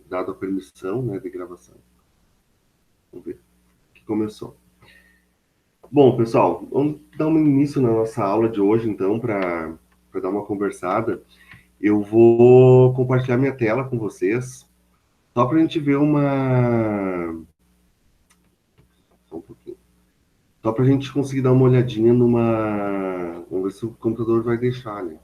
dado a permissão, né, de gravação. Vamos ver que começou. Bom, pessoal, vamos dar um início na nossa aula de hoje, então, para dar uma conversada. Eu vou compartilhar minha tela com vocês, só para a gente ver só um pouquinho. Só para a gente conseguir dar uma olhadinha numa... Vamos ver se o computador vai deixar, né?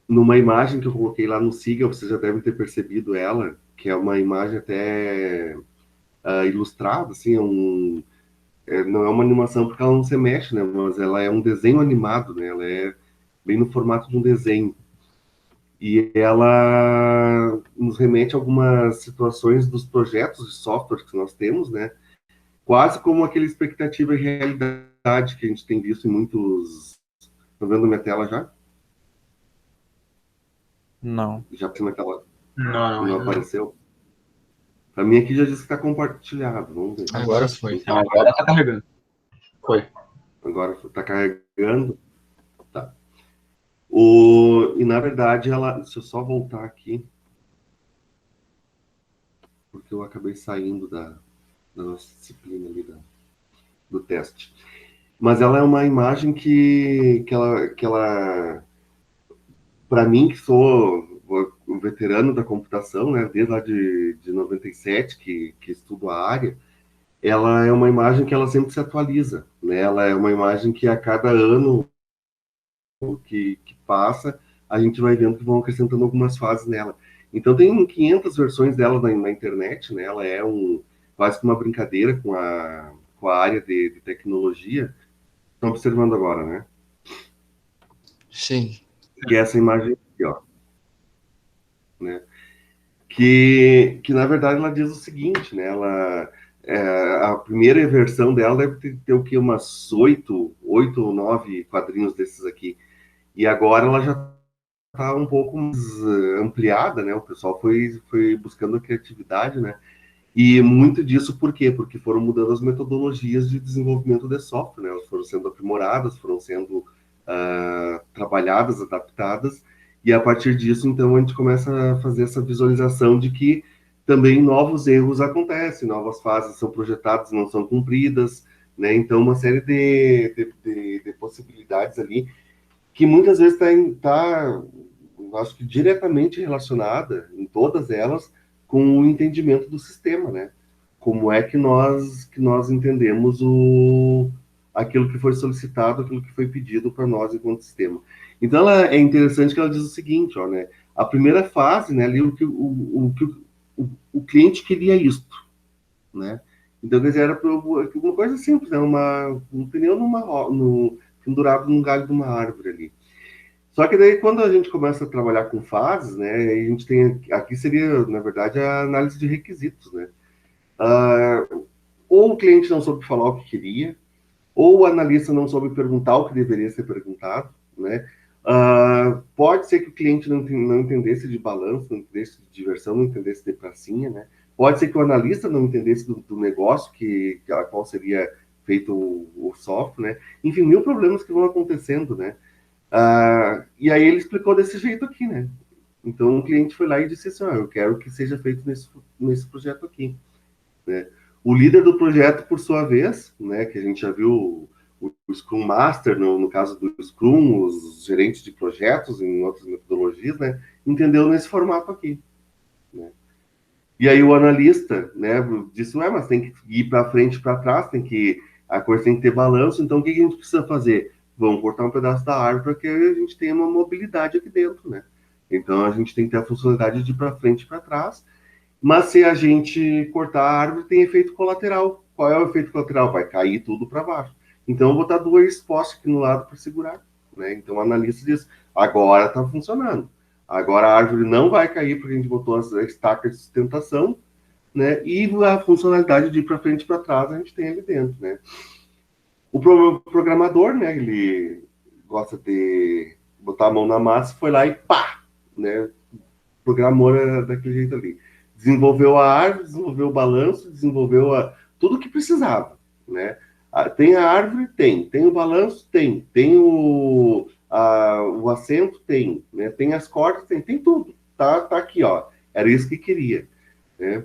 Numa imagem que eu coloquei lá no Siga, vocês já devem ter percebido ela, que é uma imagem até ilustrada, assim, não é uma animação porque ela não se mexe, né? Mas ela é um desenho animado, né? Ela é bem no formato de um desenho. E ela nos remete a algumas situações dos projetos de software que nós temos, né? Quase como aquela expectativa e realidade que a gente tem visto em muitos... Estão vendo minha tela já? Não. Já tem minha tela? Não, Não apareceu? Para mim aqui já disse que está compartilhado. Vamos ver. Agora foi. Então, agora tá carregando. Foi. Agora está carregando. Tá. E na verdade, deixa eu só voltar aqui, porque eu acabei saindo da nossa disciplina ali do teste. Mas ela é uma imagem que ela para mim, que sou um veterano da computação, né, desde lá de 97, que estudo a área, ela é uma imagem que ela sempre se atualiza, né? Ela é uma imagem que a cada ano que passa, a gente vai vendo que vão acrescentando algumas fases nela. Então tem 500 versões dela na internet, né? Ela é quase que uma brincadeira com a área de tecnologia. Estão observando agora, né? Sim. Que é essa imagem aqui, ó. Né? Que na verdade ela diz o seguinte, né? A primeira versão dela deve ter o que, umas 8 ou 9 quadrinhos desses aqui. E agora ela já está um pouco mais ampliada, né? O pessoal foi buscando a criatividade, né? E muito disso por quê? Porque foram mudando as metodologias de desenvolvimento de software, né? Elas foram sendo aprimoradas, foram sendo trabalhadas, adaptadas, e a partir disso, então, a gente começa a fazer essa visualização de que também novos erros acontecem, novas fases são projetadas e não são cumpridas, né? Então, uma série de possibilidades ali que muitas vezes acho que diretamente relacionada, em todas elas, com o entendimento do sistema, né? Como é que nós entendemos aquilo que foi solicitado, aquilo que foi pedido para nós enquanto sistema. Então, é interessante que ela diz o seguinte, ó, né? A primeira fase, né, ali, o cliente queria isto, né? Então, quer dizer, era uma coisa simples, né? Um pneu pendurado num galho de uma árvore ali. Só que daí, quando a gente começa a trabalhar com fases, né, a gente tem, aqui seria, na verdade, a análise de requisitos, né? Ou o cliente não soube falar o que queria, ou o analista não soube perguntar o que deveria ser perguntado, né? Pode ser que o cliente não entendesse de balanço, não entendesse de diversão, não entendesse de pracinha, né? Pode ser que o analista não entendesse do negócio a qual seria feito o software, né? Enfim, mil problemas que vão acontecendo, né? E aí ele explicou desse jeito aqui, né? Então o cliente foi lá e disse assim, eu quero que seja feito nesse projeto aqui, né? O líder do projeto, por sua vez, né, que a gente já viu o Scrum Master, no caso do Scrum, os gerentes de projetos em outras metodologias, né, entendeu nesse formato aqui, né? E aí o analista, né, disse, mas tem que ir para frente e para trás, a coisa tem que ter balanço, então o que a gente precisa fazer? Vamos cortar um pedaço da árvore para que a gente tenha uma mobilidade aqui dentro, né? Então a gente tem que ter a funcionalidade de ir para frente e para trás, mas se a gente cortar a árvore, tem efeito colateral. Qual é o efeito colateral? Vai cair tudo para baixo. Então eu vou botar dois postes aqui no lado para segurar, né? Então o analista diz, agora está funcionando. Agora a árvore não vai cair porque a gente botou as estacas de sustentação, né? E a funcionalidade de ir para frente e para trás a gente tem ali dentro, né? O programador, né? Ele gosta de botar a mão na massa, foi lá e pá, né? Programou daquele jeito ali. Desenvolveu a árvore, desenvolveu o balanço, desenvolveu tudo o que precisava, né? Tem a árvore? Tem o balanço? Tem o assento? Tem, né? Tem as cordas? Tem tudo. Tá aqui, ó. era isso que queria, né?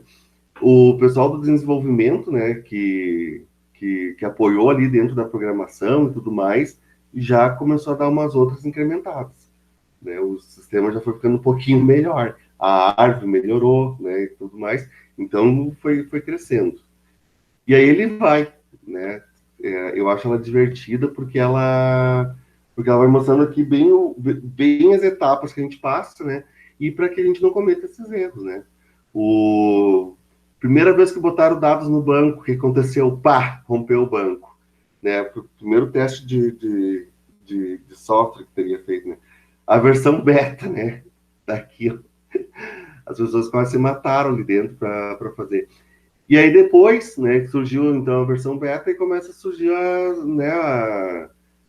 O pessoal do desenvolvimento, né, que apoiou ali dentro da programação e tudo mais, já começou a dar umas outras incrementadas, né? O sistema já foi ficando um pouquinho melhor, a árvore melhorou, né, e tudo mais, então foi crescendo. E aí ele vai, né? Eu acho ela divertida porque ela vai mostrando aqui bem as etapas que a gente passa, né? E para que a gente não cometa esses erros, né? Primeira vez que botaram dados no banco, o que aconteceu? Pá, rompeu o banco, né? O primeiro teste de software que teria feito, né? A versão beta, né? Daquilo. As pessoas quase se mataram ali dentro para fazer. E aí depois, né, surgiu então a versão beta e começa a surgir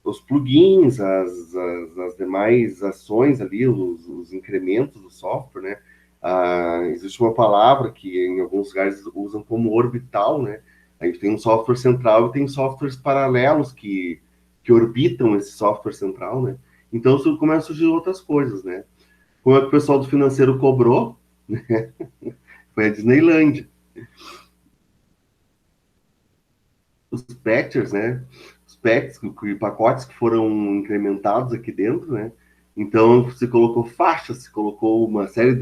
os plugins, as demais ações ali, os incrementos do software, né? Existe uma palavra que em alguns lugares usam como orbital, né? A gente tem um software central e tem softwares paralelos que orbitam esse software central, né? Então começa a surgir outras coisas, né? Como é que o pessoal do financeiro cobrou, né? Foi a Disneylandia. Os patchers, né? Os packs, pacotes que foram incrementados aqui dentro, né? Então, se colocou faixas, se colocou uma série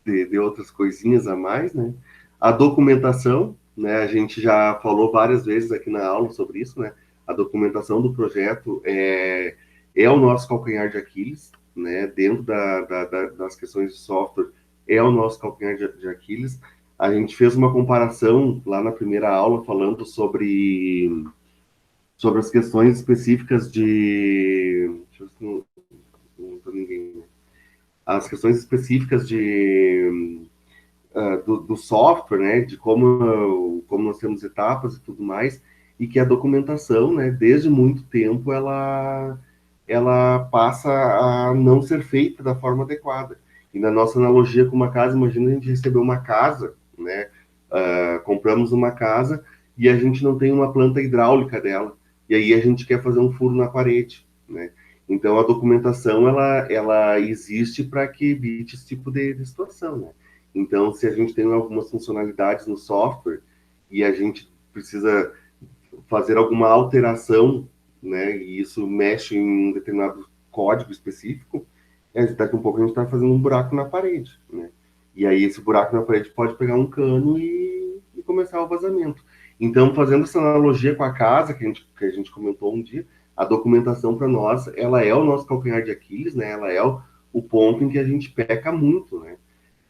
de outras coisinhas a mais, né? A documentação, né? A gente já falou várias vezes aqui na aula sobre isso, né? A documentação do projeto é o nosso calcanhar de Aquiles, né? Dentro das questões de software, é o nosso calcanhar de Aquiles. A gente fez uma comparação lá na primeira aula falando sobre as questões específicas de... Deixa eu ver se não tô ninguém, né? As questões específicas do software, né, de como nós temos etapas e tudo mais, e que a documentação, né, desde muito tempo, ela passa a não ser feita da forma adequada. E na nossa analogia com uma casa, imagina a gente receber uma casa, né, compramos uma casa e a gente não tem uma planta hidráulica dela, e aí a gente quer fazer um furo na parede, né? Então a documentação ela existe para que evite esse tipo de situação, né? Então, se a gente tem algumas funcionalidades no software e a gente precisa fazer alguma alteração, né, e isso mexe em um determinado código específico, daqui a um pouco a gente está fazendo um buraco na parede, né? E aí esse buraco na parede pode pegar um cano e começar o vazamento. Então, fazendo essa analogia com a casa que a gente comentou um dia, a documentação para nós, ela é o nosso calcanhar de Aquiles, né? Ela é o ponto em que a gente peca muito, né?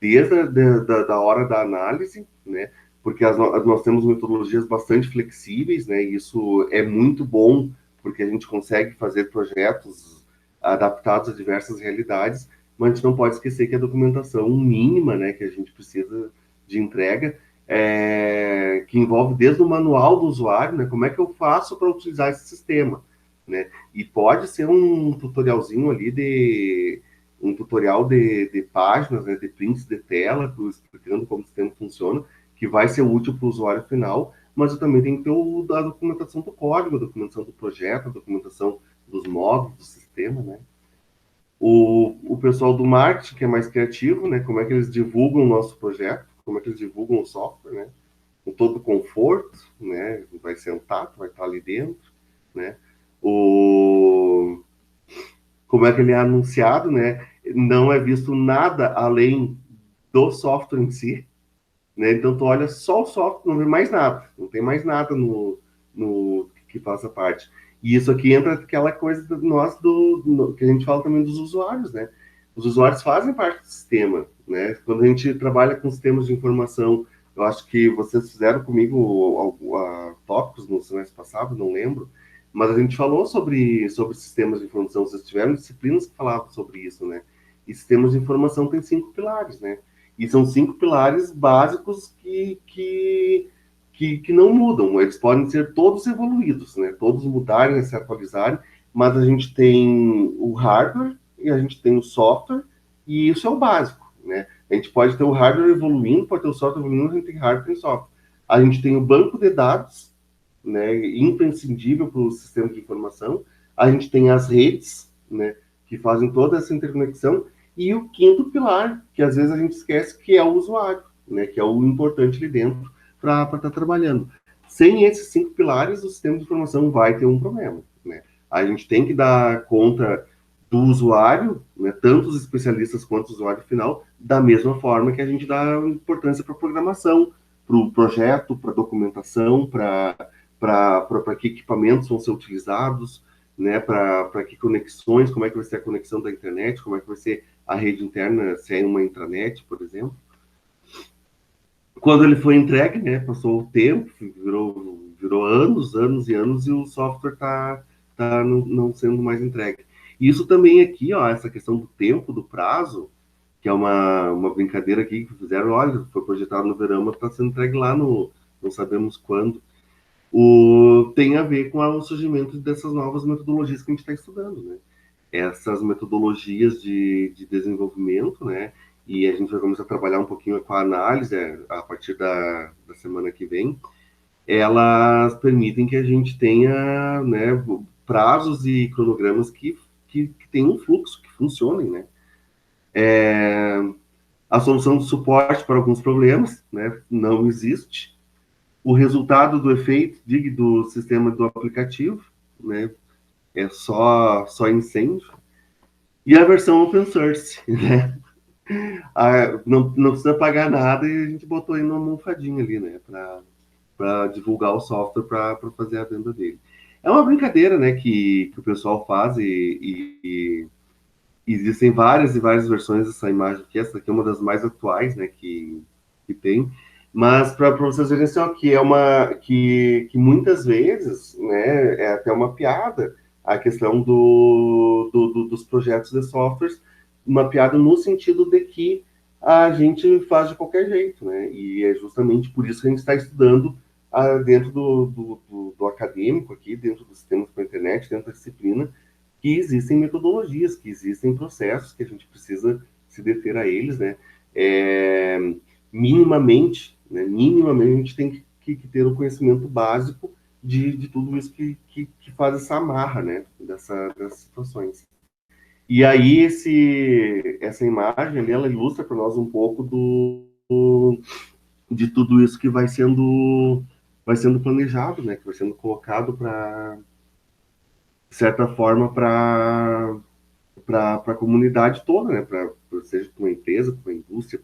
Desde da hora da análise, né? Porque nós temos metodologias bastante flexíveis, né? E isso é muito bom, porque a gente consegue fazer projetos adaptados a diversas realidades, mas a gente não pode esquecer que a documentação mínima, né, que a gente precisa de entrega, que envolve desde o manual do usuário, né? Como é que eu faço para utilizar esse sistema, né? E pode ser um tutorialzinho ali um tutorial de páginas, né, de prints de tela, explicando como o sistema funciona, que vai ser útil para o usuário final, mas eu também tenho que ter a documentação do código, a documentação do projeto, a documentação dos módulos do sistema, né? O pessoal do marketing, que é mais criativo, né, como é que eles divulgam o nosso projeto, como é que eles divulgam o software, né? Com todo conforto, né? Vai sentar, vai estar ali dentro, né? Como é que ele é anunciado, né? Não é visto nada além do software em si, né? Então tu olha só o software, não vê mais nada, não tem mais nada no que faça parte. E isso aqui entra aquela coisa que a gente fala também dos usuários, né? Os usuários fazem parte do sistema, né? Quando a gente trabalha com sistemas de informação, eu acho que vocês fizeram comigo tópicos no semestre passado, não lembro, mas a gente falou sobre sistemas de informação, vocês tiveram disciplinas que falavam sobre isso, né? E sistemas de informação tem 5 pilares, né? E são 5 pilares básicos que não mudam. Eles podem ser todos evoluídos, né? Todos mudarem, se atualizarem, mas a gente tem o hardware e a gente tem o software, e isso é o básico, né? A gente pode ter o hardware evoluindo, pode ter o software evoluindo, a gente tem hardware e software. A gente tem o banco de dados, né, imprescindível para o sistema de informação. A gente tem as redes, né, que fazem toda essa interconexão, E o quinto pilar, que às vezes a gente esquece, que é o usuário, né? Que é o importante ali dentro para estar trabalhando. Sem esses 5 pilares, o sistema de informação vai ter um problema, né? A gente tem que dar conta do usuário, né, tanto os especialistas quanto o usuário final, da mesma forma que a gente dá importância para a programação, para o projeto, para a documentação, para que equipamentos vão ser utilizados, né, para que conexões, como é que vai ser a conexão da internet, como é que vai ser a rede interna, se é uma intranet, por exemplo. Quando ele foi entregue, né, passou o tempo, virou anos, anos e anos, e o software tá não sendo mais entregue. E isso também aqui, ó, essa questão do tempo, do prazo, que é uma brincadeira aqui que fizeram, olha, foi projetado no verão, mas está sendo entregue lá no, não sabemos quando, tem a ver com o surgimento dessas novas metodologias que a gente está estudando, né? Essas metodologias de desenvolvimento, né? E a gente vai começar a trabalhar um pouquinho com a análise a partir da semana que vem. Elas permitem que a gente tenha, né, prazos e cronogramas que tenham um fluxo, que funcionem, né? A solução de suporte para alguns problemas, né, não existe. O resultado do efeito do sistema do aplicativo, né, é só incêndio. E a versão open source, né? Não precisa pagar nada e a gente botou aí numa almofadinha ali, né? Para divulgar o software para fazer a venda dele. É uma brincadeira, né? Que o pessoal faz e existem várias e várias versões dessa imagem aqui. Essa aqui é uma das mais atuais, né? Que tem. Mas para vocês verem assim, ó, que é uma que muitas vezes, né? É até uma piada a questão dos projetos de softwares, uma piada no sentido de que a gente faz de qualquer jeito, né? E é justamente por isso que a gente está estudando dentro do acadêmico aqui, dentro dos sistemas para a internet, dentro da disciplina, que existem metodologias, que existem processos que a gente precisa se deter a eles, né? Minimamente a gente tem que ter o conhecimento básico de tudo isso que faz essa amarra, né? Dessas situações. E aí essa imagem ali, ela ilustra para nós um pouco de tudo isso que vai sendo planejado, né? Que vai sendo colocado de certa forma para a comunidade toda, né? Seja para uma empresa, para uma indústria,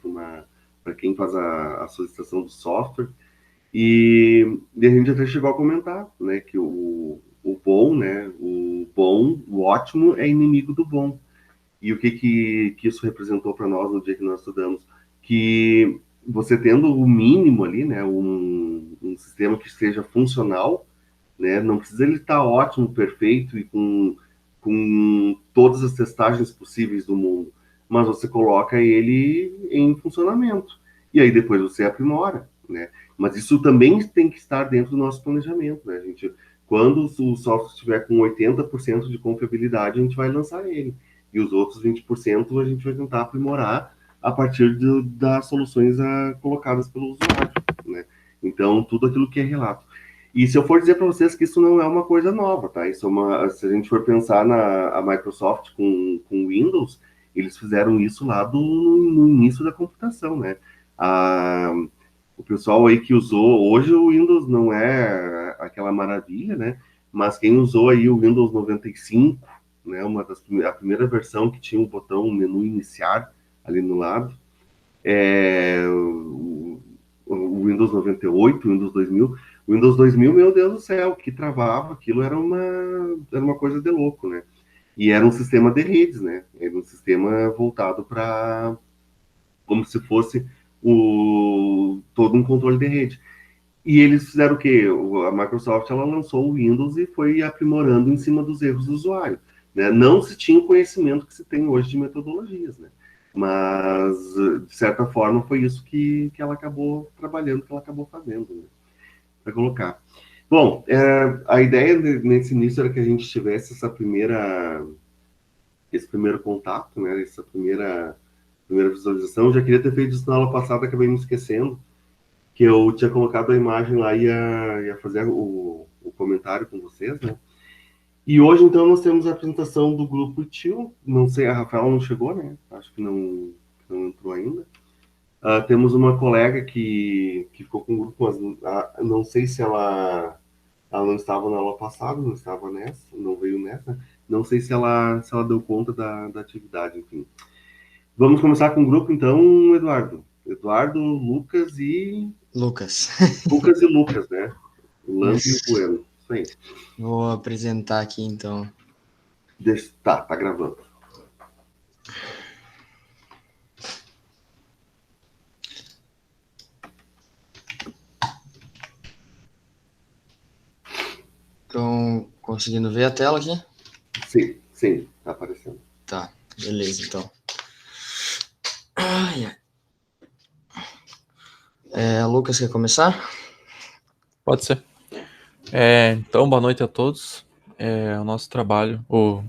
para quem faz a solicitação do software. E a gente até chegou a comentar, né, que o bom, né, o ótimo é inimigo do bom. E o que isso representou para nós no dia que nós estudamos? Que você tendo o mínimo ali, né, um sistema que seja funcional, né, não precisa ele estar ótimo, perfeito e com todas as testagens possíveis do mundo, mas você coloca ele em funcionamento. E aí depois você aprimora, né? Mas isso também tem que estar dentro do nosso planejamento, né? Quando o software estiver com 80% de confiabilidade, a gente vai lançar ele. E os outros 20% a gente vai tentar aprimorar a partir das soluções colocadas pelo usuário, né? Então, tudo aquilo que é relato. E se eu for dizer para vocês que isso não é uma coisa nova, tá? Isso se a gente for pensar a Microsoft com Windows, eles fizeram isso lá no início da computação, né? O pessoal aí que usou, hoje o Windows não é aquela maravilha, né? Mas quem usou aí o Windows 95, né? A primeira versão que tinha um botão menu iniciar ali no lado, o Windows 98, o Windows 2000. O Windows 2000, meu Deus do céu, que travava, aquilo era uma coisa de louco, né? E era um sistema de redes, né? Era um sistema voltado para como se fosse todo um controle de rede. E eles fizeram o quê? A Microsoft ela lançou o Windows e foi aprimorando em cima dos erros do usuário, né? Não se tinha o conhecimento que se tem hoje de metodologias, né? Mas, de certa forma, foi isso que ela acabou trabalhando, que ela acabou fazendo, né? Para colocar. Bom, a ideia nesse início era que a gente tivesse esse primeiro contato, né? Essa primeira visualização. Eu já queria ter feito isso na aula passada, acabei me esquecendo, que eu tinha colocado a imagem lá e ia fazer o comentário com vocês, né? E hoje, então, nós temos a apresentação do grupo Tio. Não sei, a Rafaela não chegou, né? Acho que não entrou ainda. Temos uma colega que ficou com o grupo, mas não sei se ela não estava na aula passada, não estava nessa, não veio nessa. Não sei se ela deu conta da atividade, enfim. Vamos começar com o grupo, então, Eduardo. Eduardo, Lucas e... Lucas. Lucas e Lucas, né? O Lamp e o Isso. Bueno. Isso aí. Vou apresentar aqui, então. Tá gravando. Estão conseguindo ver a tela aqui? Sim, tá aparecendo. Tá, beleza, então. Lucas, quer começar? Pode ser. Então, boa noite a todos. O nosso trabalho, o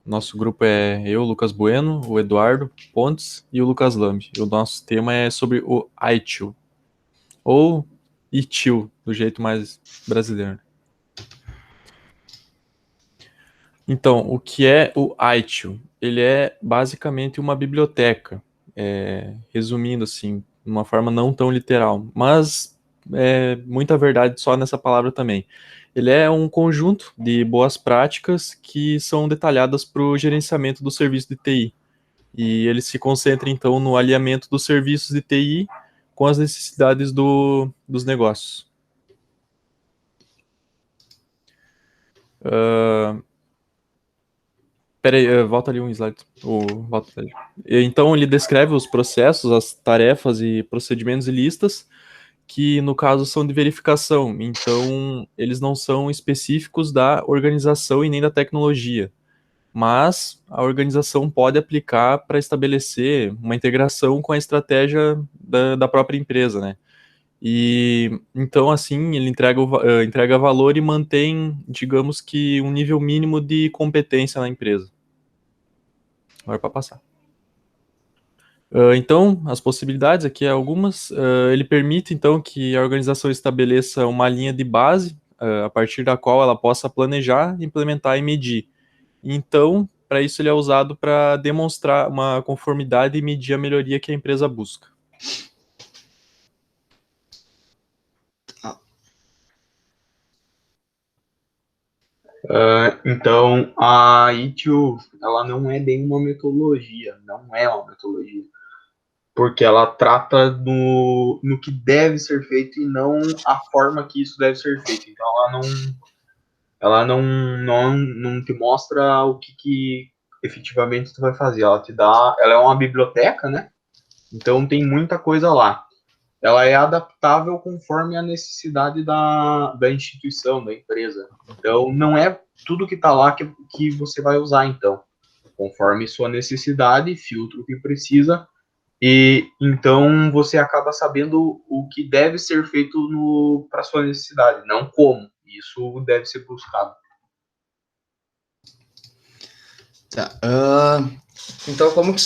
nosso grupo é eu, Lucas Bueno, o Eduardo Pontes e o Lucas Lamb. E o nosso tema é sobre o ITIL, ou ITIL, do jeito mais brasileiro. Então, o que é o ITIL? Ele é basicamente uma biblioteca, resumindo assim, de uma forma não tão literal, mas muita verdade só nessa palavra também. Ele é um conjunto de boas práticas que são detalhadas para o gerenciamento do serviço de TI. E ele se concentra, então, no alinhamento dos serviços de TI com as necessidades dos negócios. Peraí, volta ali um slide. Então, ele descreve os processos, as tarefas e procedimentos e listas que, no caso, são de verificação. Então, eles não são específicos da organização e nem da tecnologia. Mas a organização pode aplicar para estabelecer uma integração com a estratégia da própria empresa, né? E então, assim, ele entrega valor e mantém, digamos que, um nível mínimo de competência na empresa. Agora para passar. Então, as possibilidades aqui, algumas. Ele permite, então, que a organização estabeleça uma linha de base, a partir da qual ela possa planejar, implementar e medir. Então, para isso, ele é usado para demonstrar uma conformidade e medir a melhoria que a empresa busca. Então, a ITIL, ela não é bem uma metodologia, porque ela trata no que deve ser feito e não a forma que isso deve ser feito. Então, ela não te mostra o que efetivamente tu vai fazer. Ela é uma biblioteca, né? Então, tem muita coisa lá. Ela é adaptável conforme a necessidade da instituição, da empresa. Então, não é tudo que está lá que você vai usar, então. Conforme sua necessidade, filtra o que precisa, e então você acaba sabendo o que deve ser feito para sua necessidade, não como. Isso deve ser buscado. Tá. Então, como que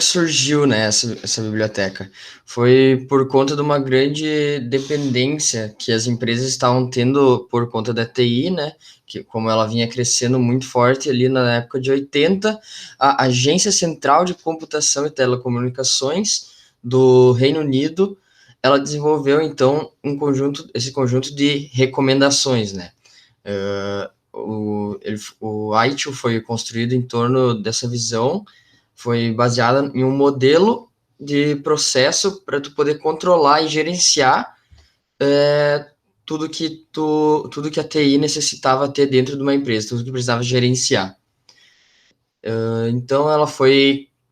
surgiu, né, essa biblioteca? Foi por conta de uma grande dependência que as empresas estavam tendo por conta da TI, né? Que como ela vinha crescendo muito forte ali na época de 80, a Agência Central de Computação e Telecomunicações do Reino Unido, ela desenvolveu então esse conjunto de recomendações, né? O ITIL foi construído em torno dessa visão, foi baseada em um modelo de processo para tu poder controlar e gerenciar tudo que a TI necessitava ter dentro de uma empresa, tudo que precisava gerenciar. Então ela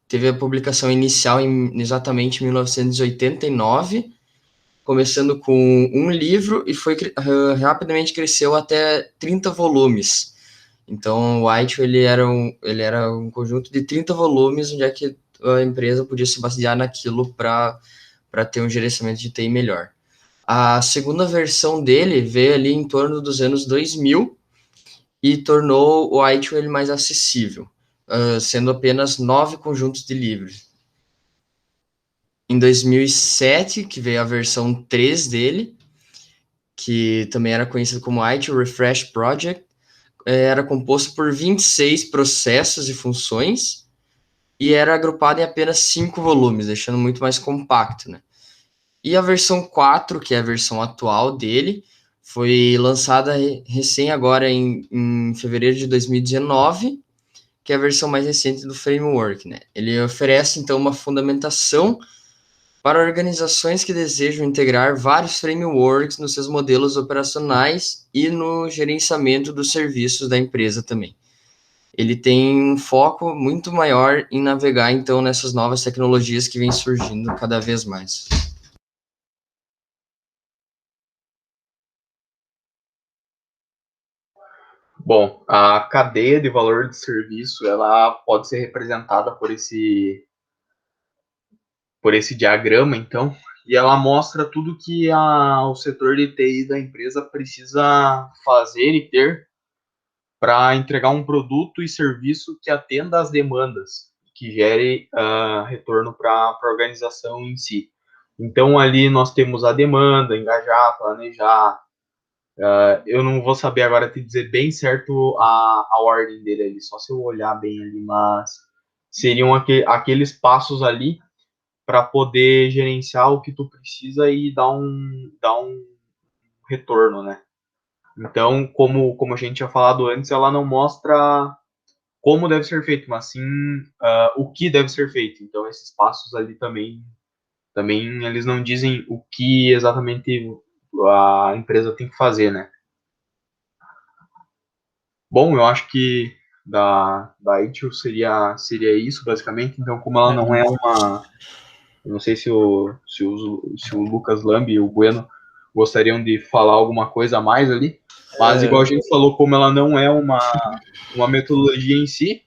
teve a publicação inicial exatamente em 1989, começando com um livro e rapidamente cresceu até 30 volumes. Então, o ITIL ele era um conjunto de 30 volumes, onde é que a empresa podia se basear naquilo para ter um gerenciamento de TI melhor. A segunda versão dele veio ali em torno dos anos 2000 e tornou o ITIL ele mais acessível, sendo apenas 9 conjuntos de livros. Em 2007, que veio a versão 3 dele, que também era conhecido como ITIL Refresh Project, era composto por 26 processos e funções e era agrupado em apenas 5 volumes, deixando muito mais compacto, né? E a versão 4, que é a versão atual dele, foi lançada recém agora em fevereiro de 2019, que é a versão mais recente do framework, né? Ele oferece, então, uma fundamentação para organizações que desejam integrar vários frameworks nos seus modelos operacionais e no gerenciamento dos serviços da empresa também. Ele tem um foco muito maior em navegar, então, nessas novas tecnologias que vêm surgindo cada vez mais. Bom, a cadeia de valor de serviço, ela pode ser representada por esse diagrama, então, e ela mostra tudo que o setor de TI da empresa precisa fazer e ter para entregar um produto e serviço que atenda às demandas, que gere retorno para a organização em si. Então, ali nós temos a demanda, engajar, planejar. Eu não vou saber agora te dizer bem certo a ordem dele ali, só se eu olhar bem ali, mas seriam aqueles passos ali para poder gerenciar o que tu precisa e dar um retorno, né? Então, como a gente tinha falado antes, ela não mostra como deve ser feito, mas sim o que deve ser feito. Então, esses passos ali também eles não dizem o que exatamente a empresa tem que fazer, né? Bom, eu acho que da ITIL seria isso, basicamente. Então, como ela não é uma... Eu não sei se o Lucas Lambi e o Bueno gostariam de falar alguma coisa a mais ali, mas igual a gente falou, como ela não é uma metodologia em si,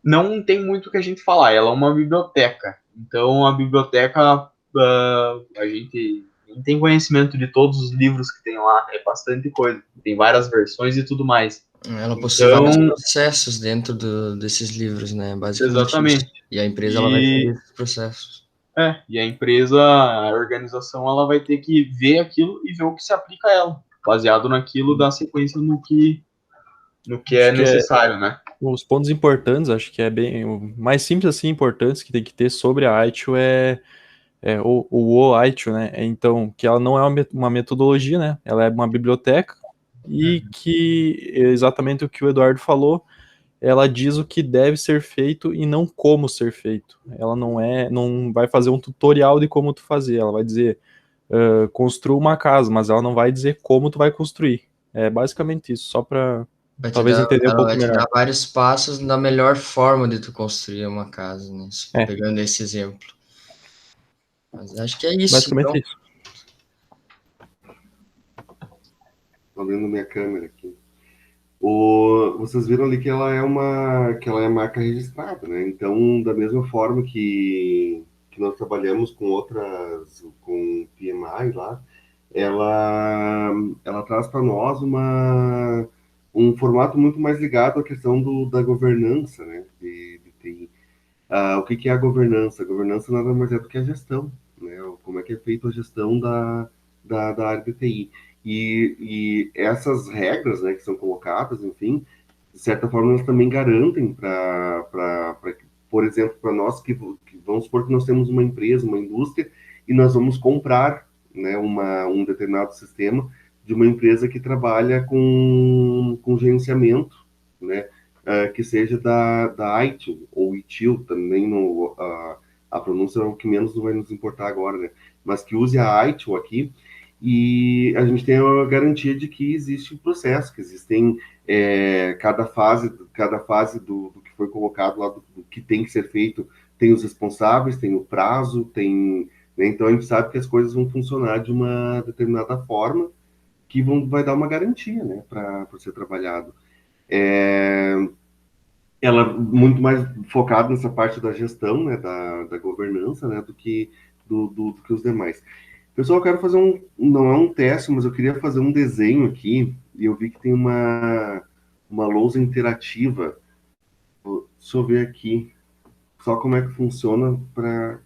não tem muito o que a gente falar, ela é uma biblioteca. Então, a biblioteca, a gente não tem conhecimento de todos os livros que tem lá, é bastante coisa, tem várias versões e tudo mais. Ela possui vários processos dentro desses livros, né? Basicamente exatamente. Isso. E a empresa ela vai fazer esses processos. E a empresa, a organização, ela vai ter que ver aquilo e ver o que se aplica a ela, baseado naquilo, dar sequência no que é necessário, né? Os pontos importantes, acho que é bem o mais simples assim, importantes que tem que ter sobre a ITIL o ITIL, né? Então, que ela não é uma metodologia, né? Ela é uma biblioteca e que exatamente o que o Eduardo falou, ela diz o que deve ser feito e não como ser feito. Ela não vai fazer um tutorial de como tu fazer, ela vai dizer construa uma casa, mas ela não vai dizer como tu vai construir. É basicamente isso, só para talvez entender um pouco melhor. Ela vai te dar vários passos da melhor forma de tu construir uma casa, né? Pegando esse exemplo. Mas acho que é isso. Basicamente então. isso. Estou abrindo minha câmera aqui. Vocês viram ali que ela é marca registrada, né? Então, da mesma forma que nós trabalhamos com PMI lá, ela traz para nós um formato muito mais ligado à questão da governança, né? De TI. O que é a governança? A governança nada mais é do que a gestão, né? Como é que é feita a gestão da área de TI. E essas regras, né, que são colocadas, enfim, de certa forma, elas também garantem por exemplo, para nós que vamos supor que nós temos uma empresa, uma indústria, e nós vamos comprar, né, um determinado sistema de uma empresa que trabalha com gerenciamento, né, que seja da ITIL, ou ITIL, também a pronúncia é o que menos vai nos importar agora, né, mas que use a ITIL aqui, e a gente tem a garantia de que existe um processo, que existem cada fase do que foi colocado lá, do que tem que ser feito, tem os responsáveis, tem o prazo, né, então a gente sabe que as coisas vão funcionar de uma determinada forma, que vai dar uma garantia, né, para ser trabalhado. Ela é muito mais focada nessa parte da gestão, né, da governança, né, do que os demais. Pessoal, eu quero fazer não é um teste, mas eu queria fazer um desenho aqui, e eu vi que tem uma lousa interativa. Deixa eu ver aqui, só como é que funciona para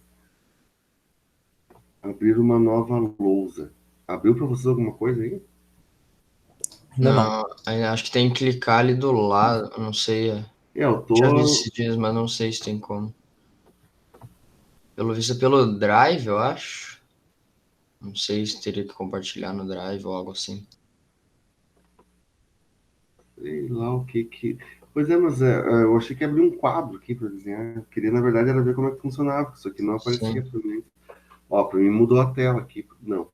abrir uma nova lousa. Abriu para vocês alguma coisa aí? Ainda não. Ainda acho que tem que clicar ali do lado, eu não sei. Eu Já vi tô. esses dias, mas não sei se tem como. Pelo visto é pelo Drive, eu acho. Não sei se teria que compartilhar no Drive ou algo assim. Sei lá o que que. Pois é, mas eu achei que abria um quadro aqui para desenhar. Eu queria, na verdade, era ver como é que funcionava, porque isso aqui não aparecia Sim. para mim. Ó, para mim mudou a tela aqui. Não.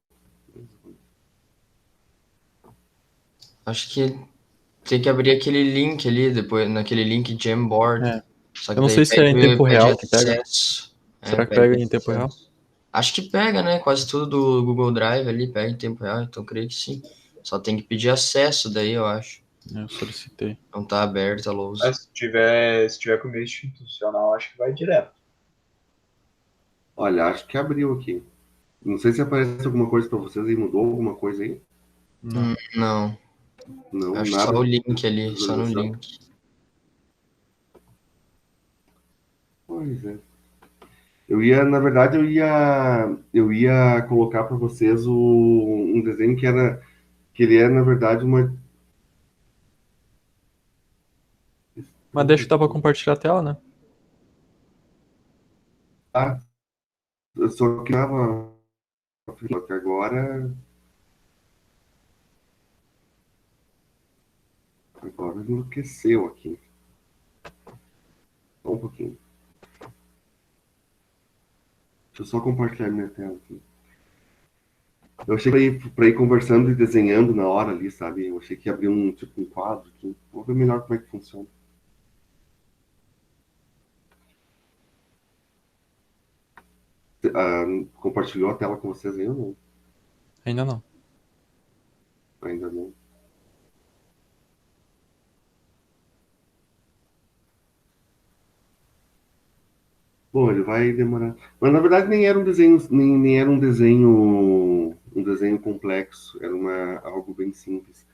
Acho que tem que abrir aquele link ali, depois, naquele link Jamboard. É. Só que Eu não daí sei se é em tempo pede real que pega. acesso. Será que Pede pega em tempo real? acesso. Acho que pega, né? Quase tudo do Google Drive ali pega em tempo real, então creio que sim. Só tem que pedir acesso daí, eu acho. Eu solicitei. Não tá aberta a lousa. Mas se tiver com e-mail institucional, acho que vai direto. Olha, acho que abriu aqui. Não sei se aparece alguma coisa para vocês aí. Mudou alguma coisa aí? Não. Não. Não, Acho só nada o de link ali, só no visualização. link. Pois é. Na verdade, eu ia colocar para vocês um desenho que ele é, na verdade, uma. Mas deixa que dá pra compartilhar a tela, né? Ah, eu só que tava. Só que agora enlouqueceu aqui. Só um pouquinho. Deixa eu só compartilhar minha tela aqui. Eu achei que pra ir conversando e desenhando na hora ali, sabe? Eu achei que ia abrir tipo um quadro aqui. Vou ver melhor como é que funciona. Ah, compartilhou a tela com vocês aí ou não? Ainda não. Ainda não. Bom, ele vai demorar. Mas na verdade nem era um desenho, nem era um desenho complexo. Era algo bem simples.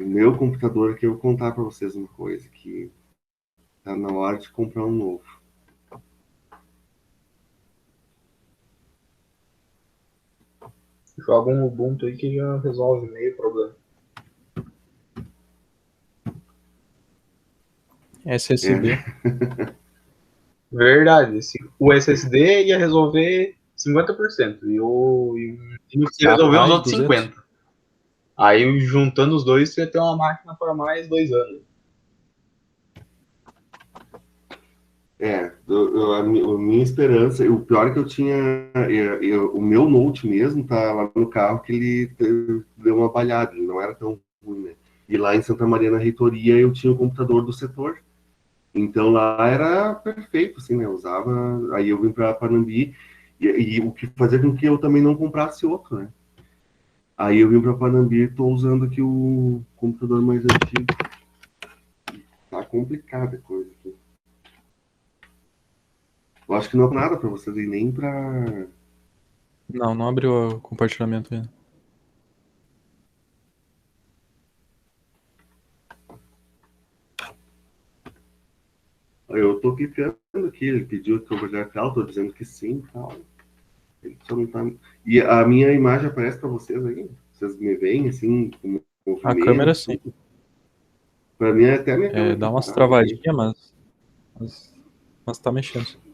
Meu computador aqui, eu vou contar para vocês uma coisa, que tá na hora de comprar um novo. Joga um Ubuntu aí que já resolve meio problema. SSD. Verdade. O SSD ia resolver 50%. E ia resolver os Capaz, outros 200. 50%. Aí, juntando os dois, você ia ter uma máquina para mais 2 anos. A minha esperança, o pior é que eu tinha, o meu Note mesmo tá lá no carro que ele deu uma balhada, ele não era tão ruim, né? E lá em Santa Maria, na reitoria, eu tinha o computador do setor. Então lá era perfeito, assim, né? Eu usava, aí eu vim para Panambi, e o que fazia com que eu também não comprasse outro, né? Aí eu vim para Panambi e estou usando aqui o computador mais antigo. Tá complicada a coisa aqui. Eu acho que não é nada para vocês e nem para. Não, não abriu o compartilhamento ainda. Eu tô clicando aqui, ele pediu que eu vou dar tal, tô dizendo que sim e tal. Ele só não tá. E a minha imagem aparece para vocês aí? Vocês me veem assim, com A câmera movimento? sim. Para mim, até a minha câmera Dá tá umas parada aqui. travadinhas, mas tá mexendo.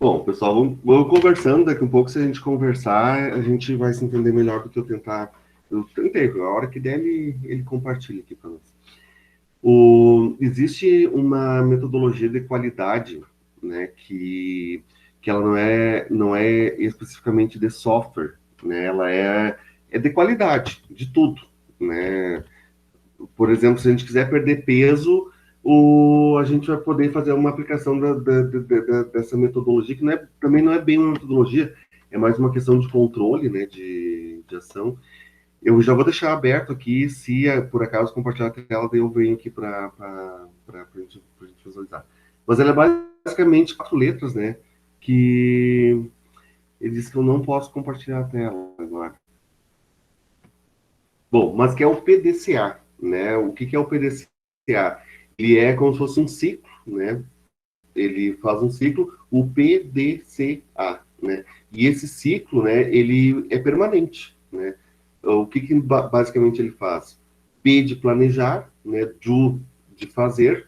Bom, pessoal, vamos conversando. Daqui um pouco, se a gente conversar, a gente vai se entender melhor do que eu tentar. Eu tentei, a hora que der, ele compartilha aqui para nós. Existe uma metodologia de qualidade, né, que ela não é especificamente de software, né, ela é de qualidade, de tudo, né. Por exemplo, se a gente quiser perder peso, a gente vai poder fazer uma aplicação dessa metodologia, que também não é bem uma metodologia, é mais uma questão de controle, né, de ação. Eu já vou deixar aberto aqui, se por acaso compartilhar a tela, daí eu venho aqui para a gente visualizar. Mas ela é basicamente 4 letras, né, que ele diz que eu não posso compartilhar a tela agora. Bom, mas que é o PDCA, né? O que é o PDCA? é como se fosse um ciclo, né? Ele faz um ciclo, o PDCA, né? E esse ciclo, né, ele é permanente, né? O que basicamente ele faz? P de planejar, né? Do de fazer,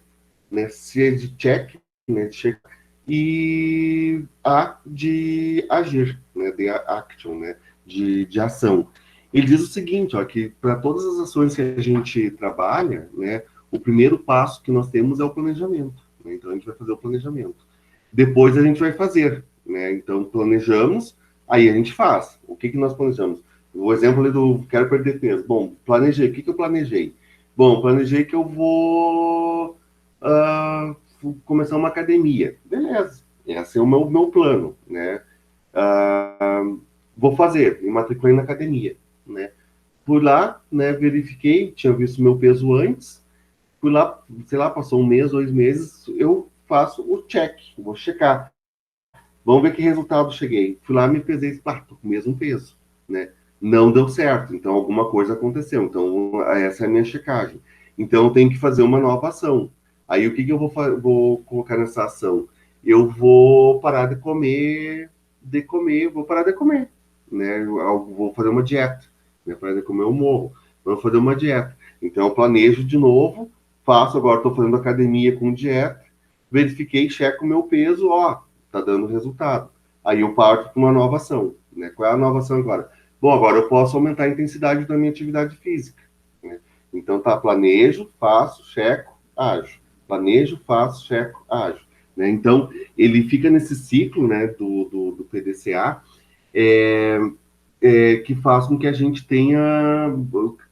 né? C de check, né? De checar, e A de agir, né? De action, né? De ação. Ele diz o seguinte, ó, que para todas as ações que a gente trabalha, né? O primeiro passo que nós temos é o planejamento, né? Então a gente vai fazer o planejamento. Depois a gente vai fazer, né? Então planejamos, aí a gente faz. O que nós planejamos? O exemplo ali do quero perder peso. Bom, planejei. O que eu planejei? Bom, planejei que eu vou começar uma academia. Beleza. Esse é o meu plano, né? Vou fazer, me matriculei na academia, né? Fui lá, né? Verifiquei, tinha visto meu peso antes. Fui lá, sei lá, passou um mês, 2 meses, eu faço o check, vou checar. Vamos ver que resultado cheguei. Fui lá, me pesei, tô com o mesmo peso, né? Não deu certo, então alguma coisa aconteceu. Então, essa é a minha checagem. Então, eu tenho que fazer uma nova ação. Aí, o que eu vou colocar nessa ação? Eu vou parar de comer, vou parar de comer, né? Eu vou fazer uma dieta, né? Parar de comer eu morro. Vou fazer uma dieta. Então, eu planejo de novo, faço, agora estou fazendo academia com dieta, verifiquei, checo o meu peso, ó, tá dando resultado. Aí eu parto para uma nova ação, né? Qual é a nova ação agora? Bom, agora eu posso aumentar a intensidade da minha atividade física, né? Então tá, planejo, faço, checo, ajo. Planejo, faço, checo, ajo. Né? Então, ele fica nesse ciclo, né, do PDCA, que faz com que a gente tenha,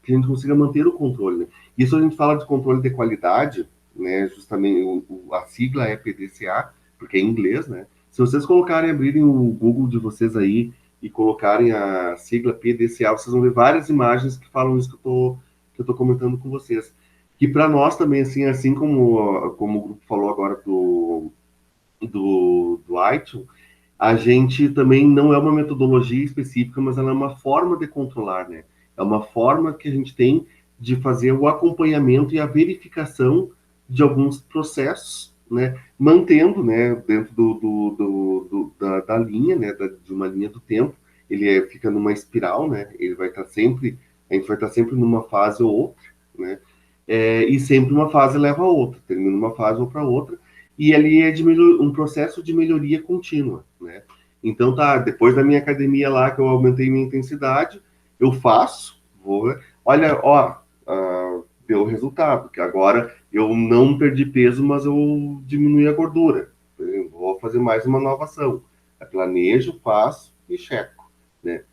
que a gente consiga manter o controle. Né? Isso a gente fala de controle de qualidade, né, justamente a sigla é PDCA, porque é em inglês, né? Se vocês colocarem, abrirem o Google de vocês aí e colocarem a sigla PDCA, vocês vão ver várias imagens que falam isso que eu tô comentando com vocês. Que para nós também, assim como o grupo falou agora do iTunes, a gente também não é uma metodologia específica, mas ela é uma forma de controlar, né? É uma forma que a gente tem de fazer o acompanhamento e a verificação de alguns processos, né? Mantendo, né, dentro da linha, né, de uma linha do tempo, ele fica numa espiral, né? Ele vai estar sempre, a gente vai estar sempre numa fase ou outra, né? E sempre uma fase leva a outra, termina uma fase ou para outra, e ali é um processo de melhoria contínua, né? Então tá, depois da minha academia lá, que eu aumentei minha intensidade, eu faço, olha, ó, deu resultado, que agora eu não perdi peso, mas eu diminui a gordura. Eu vou fazer mais uma nova ação. Planejo, faço e checo, né?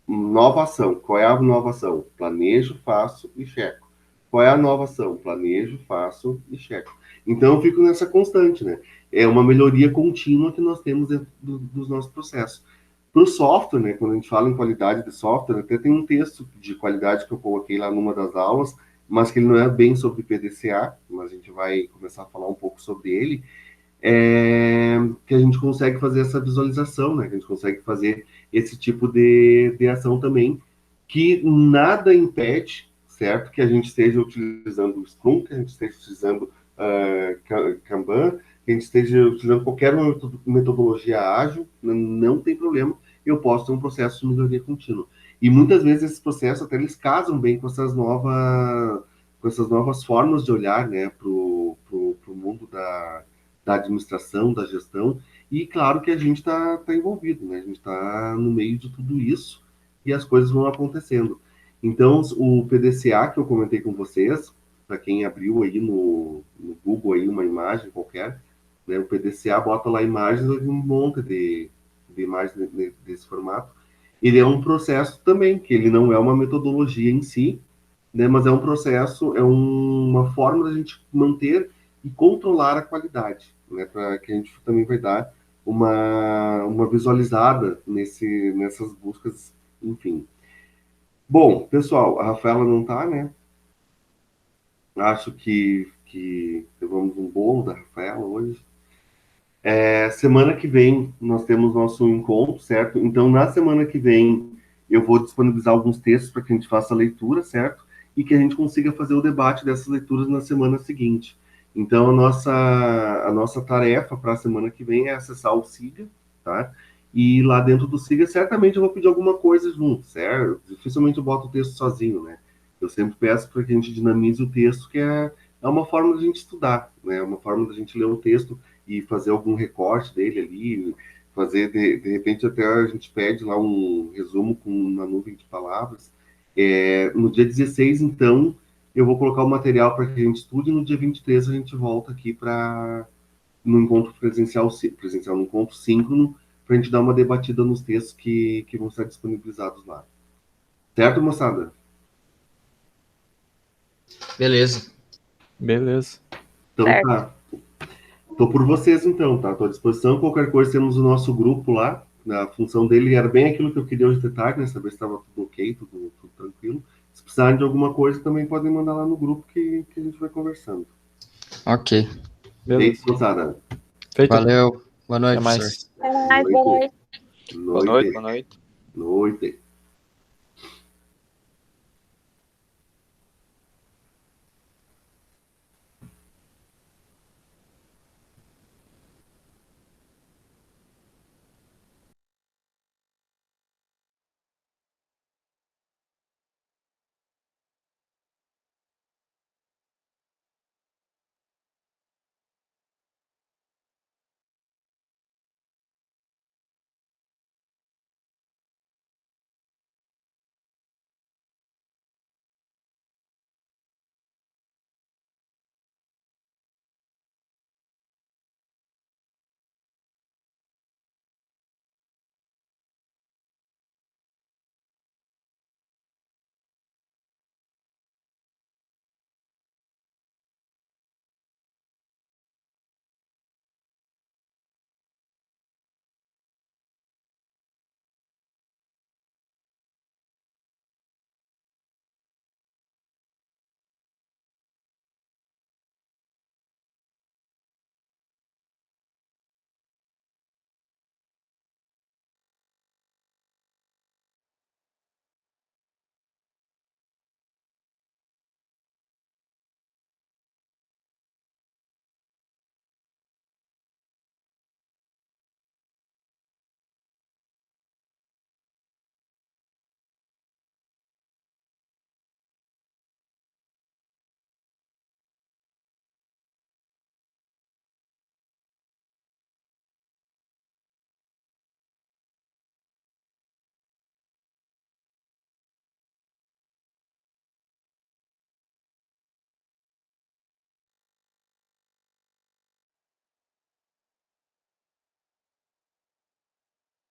Nova ação. Qual é a nova ação? Planejo, faço e checo. Qual é a nova ação? Planejo, faço e checo. Então eu fico nessa constante, né? É uma melhoria contínua que nós temos dentro dos nossos processos. Para o software, né? Quando a gente fala em qualidade de software, até tem um texto de qualidade que eu coloquei lá numa das aulas, mas que ele não é bem sobre PDCA, mas a gente vai começar a falar um pouco sobre ele, que a gente consegue fazer essa visualização, né? Que a gente consegue fazer esse tipo de ação também, que nada impede, certo? Que a gente esteja utilizando o Scrum, que a gente esteja utilizando Kanban, que a gente esteja utilizando qualquer metodologia ágil, não tem problema, eu posso ter um processo de melhoria contínua. E muitas vezes esses processos até eles casam bem com essas novas formas de olhar, né, para o mundo da administração, da gestão, e claro que a gente está envolvido, né? A gente está no meio de tudo isso e as coisas vão acontecendo. Então, o PDCA que eu comentei com vocês, para quem abriu aí no Google aí uma imagem qualquer, né? O PDCA bota lá imagens de um monte de imagens desse formato. Ele é um processo também, que ele não é uma metodologia em si, né? Mas é um processo, é uma forma da gente manter e controlar a qualidade, né? Para que a gente também vai dar uma visualizada nessas buscas, enfim. Bom, pessoal, a Rafaela não tá, né? Acho que levamos um bolo da Rafaela hoje. Semana que vem nós temos nosso encontro, certo? Então, na semana que vem, eu vou disponibilizar alguns textos para que a gente faça a leitura, certo? E que a gente consiga fazer o debate dessas leituras na semana seguinte. Então, a nossa tarefa para a semana que vem é acessar o SIGA, tá? E lá dentro do SIGA, certamente eu vou pedir alguma coisa junto, certo? Dificilmente eu boto o texto sozinho, né? Eu sempre peço para que a gente dinamize o texto, que é uma forma da gente estudar, né? É uma forma da gente ler o texto e fazer algum recorte dele ali, fazer, de repente, até a gente pede lá um resumo com uma nuvem de palavras. No dia 16, então, eu vou colocar o material para que a gente estude, e no dia 23 a gente volta aqui para no encontro presencial, no encontro síncrono, para a gente dar uma debatida nos textos que vão ser disponibilizados lá. Certo, moçada? Beleza. Beleza. Então Certo. tá. Tô por vocês então, tá? Tô à disposição. Qualquer coisa, temos o nosso grupo lá. A função dele era bem aquilo que eu queria hoje de tarde, né? Saber se estava tudo ok, tudo tranquilo. Se precisarem de alguma coisa, também podem mandar lá no grupo que a gente vai conversando. Ok. Beleza. Feito, moçada. Feito. Valeu. Boa noite, Até professor. mais. Até mais, boa noite. Noite. Boa noite. Noite.